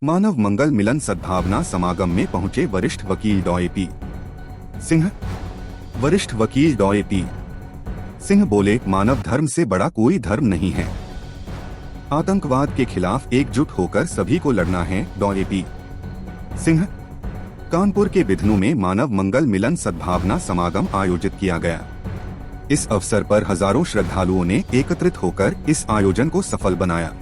मानव मंगल मिलन सद्भावना समागम में पहुंचे वरिष्ठ वकील डॉ ए.पी. सिंह। वरिष्ठ वकील डॉ ए.पी. सिंह बोले, मानव धर्म से बड़ा कोई धर्म नहीं है। आतंकवाद के खिलाफ एकजुट होकर सभी को लड़ना है। डॉ ए.पी. सिंह। कानपुर के बिधनू में मानव मंगल मिलन सद्भावना समागम आयोजित किया गया। इस अवसर पर हजारों श्रद्धालुओं ने एकत्रित होकर इस आयोजन को सफल बनाया।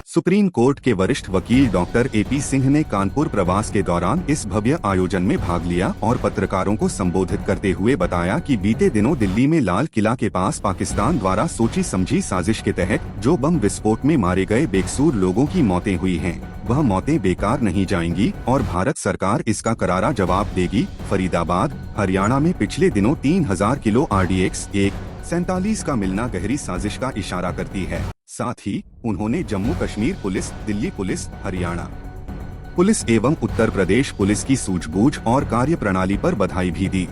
सुप्रीम कोर्ट के वरिष्ठ वकील डॉक्टर ए.पी. सिंह ने कानपुर प्रवास के दौरान इस भव्य आयोजन में भाग लिया और पत्रकारों को संबोधित करते हुए बताया कि बीते दिनों दिल्ली में लाल किला के पास पाकिस्तान द्वारा सोची समझी साजिश के तहत जो बम विस्फोट में मारे गए बेकसूर लोगों की मौतें हुई हैं, वह मौतें बेकार नहीं जाएंगी और भारत सरकार इसका करारा जवाब देगी। फरीदाबाद, हरियाणा में पिछले दिनों 3000 किलो RDX 147 का मिलना गहरी साजिश का इशारा करती है। साथ ही उन्होंने Jammu Kashmir police, Delhi police, Haryana police एवं उत्तर प्रदेश पुलिस की सूझबूझ और कार्यप्रणाली पर बधाई भी दी।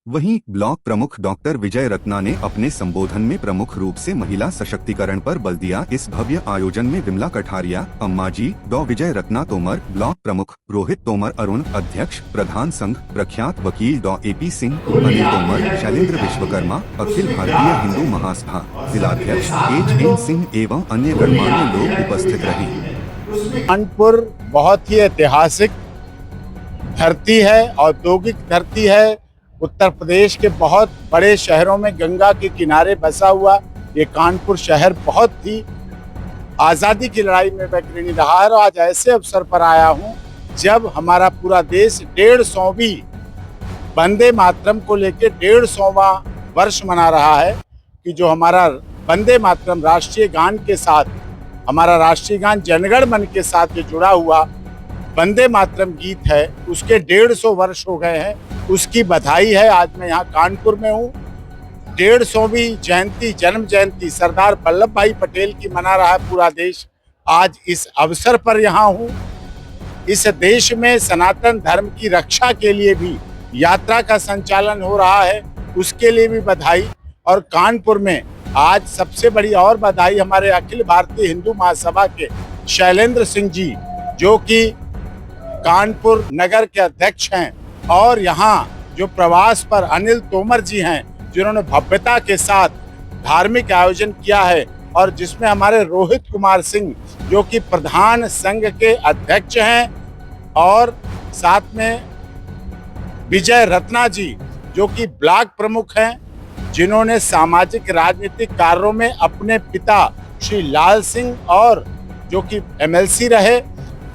वहीं ब्लॉक प्रमुख डॉक्टर विजय रत्ना ने अपने संबोधन में प्रमुख रूप से महिला सशक्तिकरण पर बल दिया। इस भव्य आयोजन में विमला कठारिया, अम्माजी, डॉ विजय रत्ना तोमर, ब्लॉक प्रमुख रोहित तोमर, अरुण अध्यक्ष, प्रधान संघ प्रख्यात वकील डॉ ए.पी. सिंह, अनिल तोमर, शैलेंद्र विश्वकर्मा, अखिल भारतीय हिंदू महासभा जिलाध्यक्ष H.N. सिंह एवं अन्य गणमान्य लोग उपस्थित रहे। कानपुर बहुत ही ऐतिहासिक धरती है, औद्योगिक धरती है। उत्तर प्रदेश के बहुत बड़े शहरों में गंगा के किनारे बसा हुआ ये कानपुर शहर बहुत ही आज़ादी की लड़ाई में अग्रणी रहा है। और आज ऐसे अवसर पर आया हूँ जब हमारा पूरा देश 150वीं वंदे मातरम को लेकर 150वां वर्ष मना रहा है कि जो हमारा वंदे मातरम राष्ट्रीय गान के साथ, हमारा राष्ट्रीय गान जनगण मन के साथ जो जुड़ा हुआ वंदे मातरम गीत है, उसके 150 वर्ष हो गए हैं। उसकी बधाई है। आज मैं यहाँ कानपुर में हूँ। 150वीं जयंती, जन्म जयंती सरदार वल्लभ भाई पटेल की मना रहा है पूरा देश। आज इस अवसर पर यहाँ हूँ। इस देश में सनातन धर्म की रक्षा के लिए भी यात्रा का संचालन हो रहा है, उसके लिए भी बधाई। और कानपुर में आज सबसे बड़ी और बधाई हमारे अखिल भारतीय हिंदू महासभा के शैलेंद्र सिंह जी, जो कि कानपुर नगर के अध्यक्ष हैं, और यहाँ जो प्रवास पर अनिल तोमर जी हैं, जिन्होंने भव्यता के साथ धार्मिक आयोजन किया है, और जिसमें हमारे रोहित कुमार सिंह जो कि प्रधान संघ के अध्यक्ष हैं, और साथ में विजय रत्ना जी जो कि ब्लॉक प्रमुख हैं, जिन्होंने सामाजिक राजनीतिक कार्यों में अपने पिता श्री लाल सिंह और जो कि MLC रहे,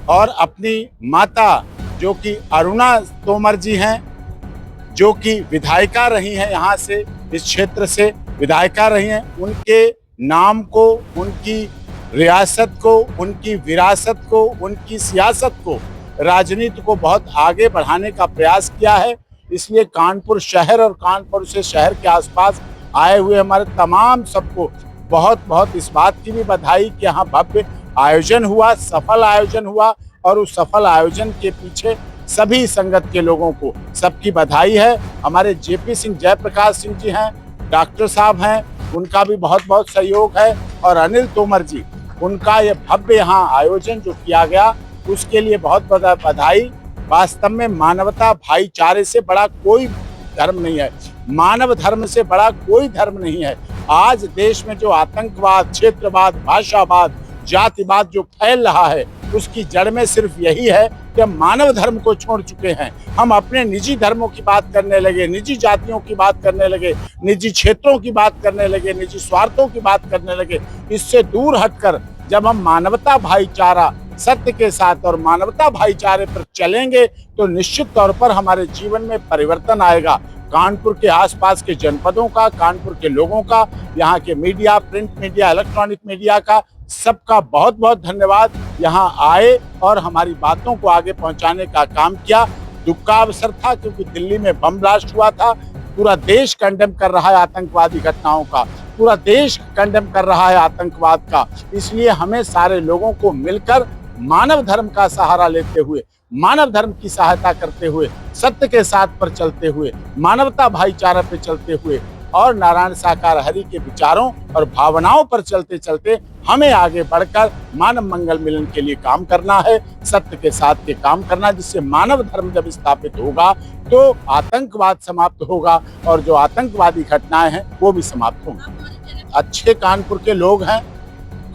और अपनी माता जो कि अरुणा तोमर जी हैं, जो कि विधायिका रही हैं, यहाँ से इस क्षेत्र से विधायिका रही हैं। उनके नाम को, उनकी रियासत को, उनकी विरासत को, उनकी सियासत को, राजनीति को बहुत आगे बढ़ाने का प्रयास किया है। इसलिए कानपुर शहर और कानपुर से शहर के आसपास आए हुए हमारे तमाम सबको बहुत बहुत इस बात की भी बधाई कि यहाँ भव्य आयोजन हुआ, सफल आयोजन हुआ, और उस सफल आयोजन के पीछे सभी संगत के लोगों को सबकी बधाई है। हमारे JP सिंह, जयप्रकाश सिंह जी हैं, डॉक्टर साहब हैं, उनका भी बहुत बहुत सहयोग है, और अनिल तोमर जी, उनका ये भव्य यहाँ आयोजन जो किया गया उसके लिए बहुत बहुत बधाई। वास्तव में मानवता, भाईचारे से बड़ा कोई धर्म नहीं है, मानव धर्म से बड़ा कोई धर्म नहीं है। आज देश में जो आतंकवाद, क्षेत्रवाद, भाषावाद, जातिवाद जो फैल रहा है, उसकी जड़ में सिर्फ यही है कि हम मानव धर्म को छोड़ चुके हैं। हम अपने निजी धर्मों की बात करने लगे, निजी जातियों की बात करने लगे, निजी क्षेत्रों की बात करने लगे, निजी स्वार्थों की बात करने लगे। इससे दूर हटकर जब हम मानवता, भाईचारा, सत्य के साथ और मानवता भाईचारे पर चलेंगे तो निश्चित तौर पर हमारे जीवन में परिवर्तन आएगा। कानपुर के आसपास के जनपदों का, कानपुर के लोगों का, यहाँ के media, print media, electronic media का, सबका बहुत बहुत धन्यवाद। यहाँ आए और हमारी बातों को आगे पहुंचाने का काम किया। दुख का अवसर था क्योंकि दिल्ली में बम ब्लास्ट हुआ था। पूरा देश कंडेम कर रहा है आतंकवादी घटनाओं का, पूरा देश कंडेम कर रहा है आतंकवाद का। इसलिए हमें सारे लोगों को मिलकर मानव धर्म का सहारा लेते हुए, मानव धर्म की सहायता करते हुए, सत्य के साथ पर चलते हुए, मानवता भाईचारा पे चलते हुए और नारायण साकार हरि के विचारों और भावनाओं पर चलते चलते हमें आगे बढ़कर मानव मंगल मिलन के लिए काम करना है, सत्य के साथ के काम करना, जिससे मानव धर्म जब स्थापित होगा तो आतंकवाद समाप्त होगा और जो आतंकवादी घटनाएं हैं वो भी समाप्त होंगी। अच्छे कानपुर के लोग हैं,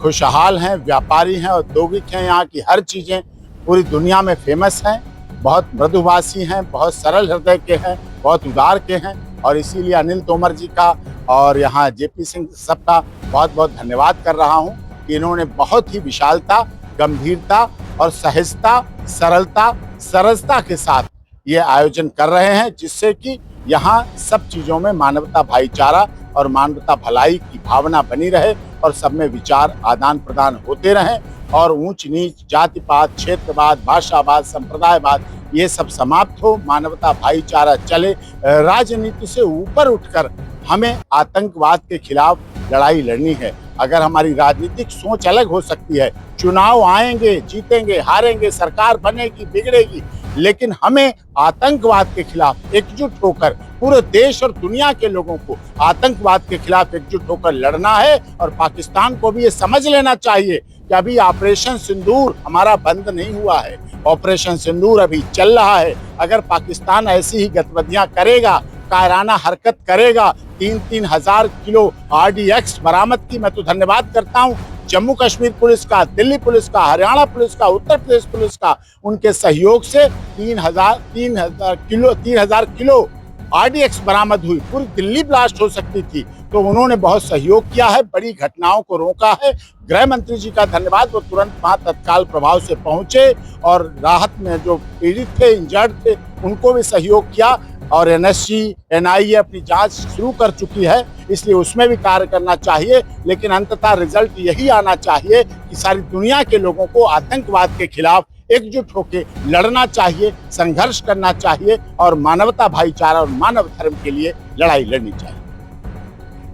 खुशहाल हैं, व्यापारी हैं, औद्योगिक हैं, यहाँ की हर चीजें पूरी दुनिया में फेमस हैं, बहुत मृदुभाषी हैं, बहुत सरल हृदय के हैं, बहुत उदार के हैं और इसीलिए अनिल तोमर जी का और यहाँ जेपी सिंह सबका बहुत बहुत धन्यवाद कर रहा हूँ कि इन्होंने बहुत ही विशालता, गंभीरता और सहजता, सरलता, सरसता के साथ ये आयोजन कर रहे हैं, जिससे कि यहाँ सब चीज़ों में मानवता, भाईचारा और मानवता भलाई की भावना बनी रहे और सब में विचार आदान प्रदान होते रहें और ऊंच नीच, जाति पात, क्षेत्रवाद, भाषावाद, संप्रदायवाद ये सब समाप्त हो, मानवता भाईचारा चले। राजनीति से ऊपर उठकर हमें आतंकवाद के खिलाफ लड़ाई लड़नी है। अगर हमारी राजनीतिक सोच अलग हो सकती है, चुनाव आएंगे, जीतेंगे, हारेंगे, सरकार बनेगी, बिगड़ेगी, लेकिन हमें आतंकवाद के खिलाफ एकजुट होकर पूरे देश और दुनिया के लोगों को आतंकवाद के खिलाफ एकजुट होकर लड़ना है। और पाकिस्तान को भी ये समझ लेना चाहिए कि अभी ऑपरेशन सिंदूर हमारा बंद नहीं हुआ है, ऑपरेशन सिंदूर अभी चल रहा है। अगर पाकिस्तान ऐसी ही गतिविधियां करेगा, कायराना हरकत करेगा, 3-3 हजार किलो RDX बरामद की, मैं तो धन्यवाद करता हूं जम्मू कश्मीर पुलिस का, दिल्ली पुलिस का, हरियाणा पुलिस का, उत्तर प्रदेश पुलिस का, उनके सहयोग से 3,000 किलो RDX बरामद हुई। पूरी दिल्ली ब्लास्ट हो सकती थी, तो उन्होंने बहुत सहयोग किया है, बड़ी घटनाओं को रोका है। गृह मंत्री जी का धन्यवाद, वो तुरंत वहां तत्काल प्रभाव से पहुंचे और राहत में जो पीड़ित थे, इंजर्ड थे, उनको भी सहयोग किया और NSG, NIA अपनी जांच शुरू कर चुकी है, इसलिए उसमें भी कार्य करना चाहिए। लेकिन अंततः रिजल्ट यही आना चाहिए कि सारी दुनिया के लोगों को आतंकवाद के खिलाफ एकजुट होकर लड़ना चाहिए, संघर्ष करना चाहिए और मानवता, भाईचारा और मानव धर्म के लिए लड़ाई लड़नी चाहिए।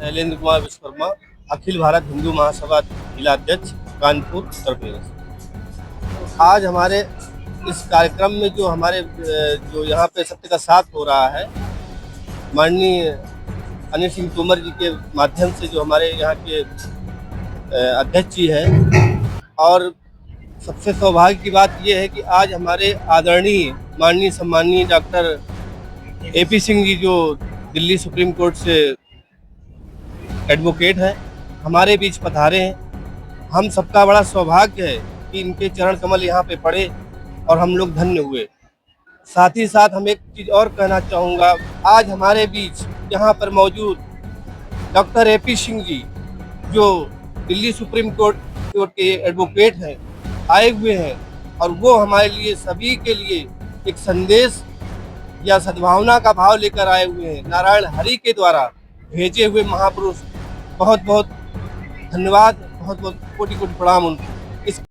शैलेंद्र कुमार विश्वकर्मा, अखिल भारत हिंदू महासभा जिला अध्यक्ष, कानपुर, उत्तर प्रदेश। आज हमारे इस कार्यक्रम में जो यहाँ पे सत्य का साथ हो रहा है, माननीय अनिल सिंह तोमर जी के माध्यम से जो हमारे यहाँ के अध्यक्ष जी हैं, और सबसे सौभाग्य की बात यह है कि आज हमारे आदरणीय माननीय सम्माननीय डॉक्टर AP सिंह जी, जो दिल्ली सुप्रीम कोर्ट से एडवोकेट हैं, हमारे बीच पधारे हैं। हम सबका बड़ा सौभाग्य है कि इनके चरण कमल यहाँ पे पड़े और हम लोग धन्य हुए। साथ ही साथ हम एक चीज़ और कहना चाहूँगा, आज हमारे बीच यहाँ पर मौजूद डॉक्टर AP सिंह जी, जो दिल्ली सुप्रीम कोर्ट के एडवोकेट हैं, आए हुए हैं और वो हमारे लिए, सभी के लिए एक संदेश या सद्भावना का भाव लेकर आए हुए हैं। नारायण हरि के द्वारा भेजे हुए महापुरुष, बहुत बहुत धन्यवाद, बहुत बहुत कोटि कोटि प्रणाम उनको।